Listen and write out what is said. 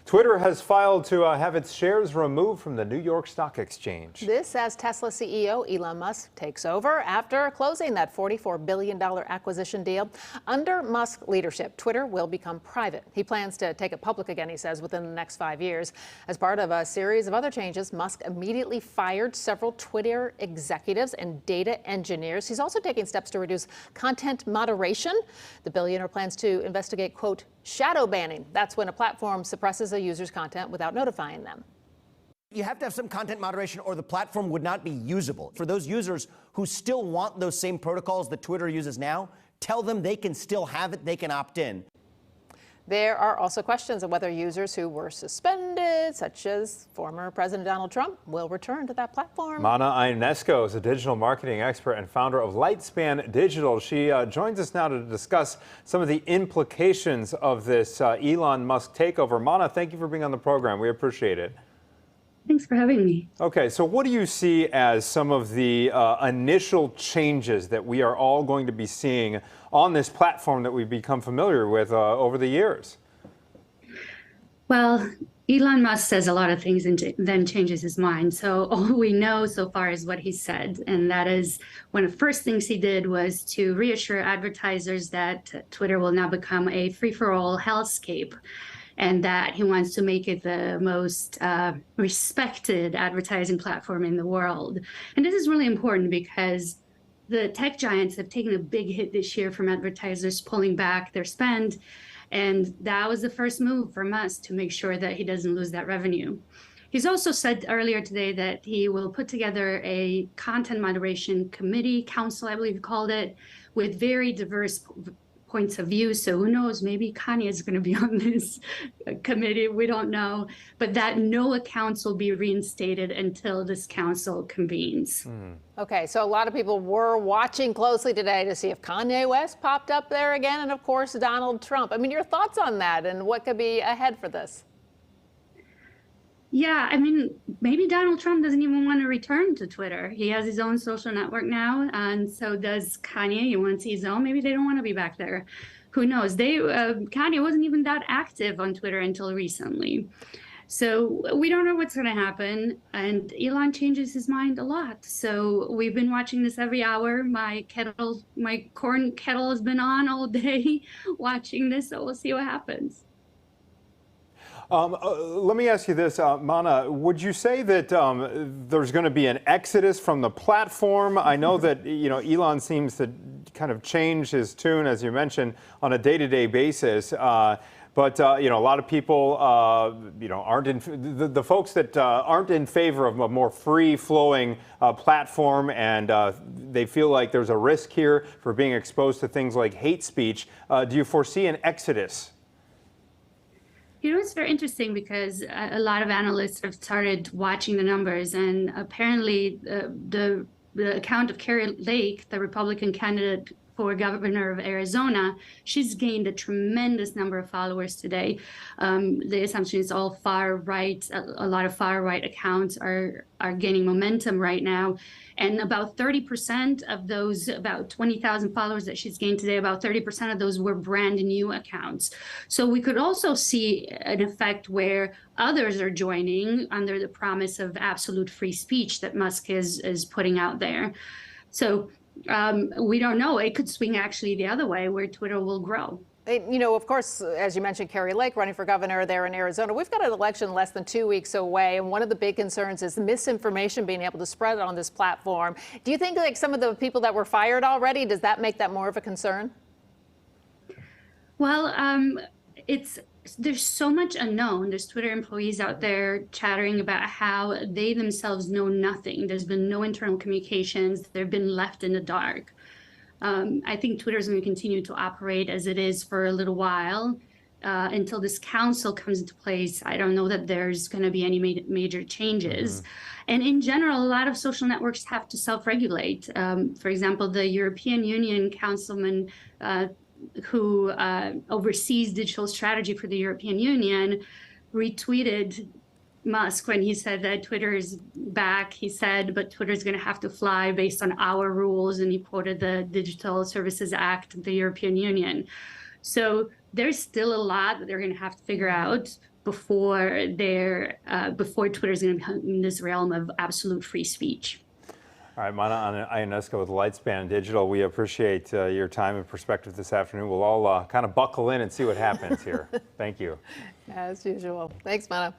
Twitter has filed to have its shares removed from the New York Stock Exchange. This as Tesla CEO Elon Musk takes over after closing that $44 billion acquisition deal. Under Musk's leadership, Twitter will become private. He plans to take it public again, he says, within the next 5 years. As part of a series of other changes, Musk immediately fired several Twitter executives and data engineers. He's also taking steps to reduce content moderation. The billionaire plans to investigate, quote, shadow banning. That's when a platform suppresses a user's content without notifying them. You have to have some content moderation or the platform would not be usable. For those users who still want those same protocols that Twitter uses now, tell them they can still have it, they can opt in. There are also questions of whether users who were suspended, such as former President Donald Trump, will return to that platform. Mana Ionesco is a digital marketing expert and founder of Lightspan Digital. She joins us now to discuss some of the implications of this Elon Musk takeover. Mana, thank you for being on the program. We appreciate it. Thanks for having me. Okay, so what do you see as some of the initial changes that we are all going to be seeing on this platform that we've become familiar with over the years? Well, Elon Musk says a lot of things and then changes his mind. So all we know so far is what he said. And that is one of the first things he did was to reassure advertisers that Twitter will now become a free-for-all hellscape, and that he wants to make it the most respected advertising platform in the world. And this is really important because the tech giants have taken a big hit this year from advertisers pulling back their spend. And that was the first move from us to make sure that he doesn't lose that revenue. He's also said earlier today that he will put together a content moderation committee, council, I believe he called it, with very diverse points of view. So who knows, maybe Kanye is going to be on this committee. We don't know. But that no accounts will be reinstated until this council convenes. Okay, so a lot of people were watching closely today to see if Kanye West popped up there again, and of course, Donald Trump. I mean, your thoughts on that and what could be ahead for this? Yeah, I mean, maybe Donald Trump doesn't even want to return to Twitter. He has his own social network now, and so does Kanye. He wants his own. Maybe they don't want to be back there. Who knows? Kanye wasn't even that active on Twitter until recently. So we don't know what's going to happen, and Elon changes his mind a lot. So we've been watching this every hour. My corn kettle has been on all day watching this, so we'll see what happens. Let me ask you this, Mana, would you say that there's going to be an exodus from the platform? I know that, Elon seems to kind of change his tune, as you mentioned, on a day-to-day basis. But a lot of people, aren't in the folks that aren't in favor of a more free-flowing platform, and they feel like there's a risk here for being exposed to things like hate speech. Do you foresee an exodus? It's very interesting because a lot of analysts have started watching the numbers, and apparently the account of Carrie Lake, the Republican candidate for governor of Arizona, she's gained a tremendous number of followers today. The assumption is all far right. A lot of far right accounts are gaining momentum right now. And about 30% of those, about 20,000 followers that she's gained today, about 30% of those were brand new accounts. So we could also see an effect where others are joining under the promise of absolute free speech that Musk is putting out there. So we don't know. It could swing actually the other way, where Twitter will grow. Of course, as you mentioned, Carrie Lake running for governor there in Arizona. We've got an election less than 2 weeks away, and one of the big concerns is misinformation being able to spread on this platform. Do you think like some of the people that were fired already, does that make that more of a concern? Well, there's so much unknown. There's Twitter employees out there chattering about how they themselves know nothing. There's been no internal communications. They've been left in the dark. I think Twitter is going to continue to operate as it is for a little while until this council comes into place. I don't know that there's going to be any major changes. And in general, a lot of social networks have to self-regulate. For example, the European Union councilman who oversees digital strategy for the European Union retweeted Musk when he said that Twitter is back. He said, but Twitter is going to have to fly based on our rules. And he quoted the Digital Services Act of the European Union. So there's still a lot that they're going to have to figure out. before before Twitter is going to become in this realm of absolute free speech. All right, Mana Ionesco with Lightspan Digital, we appreciate your time and perspective this afternoon. We'll all kind of buckle in and see what happens here. Thank you. As usual. Thanks, Mana.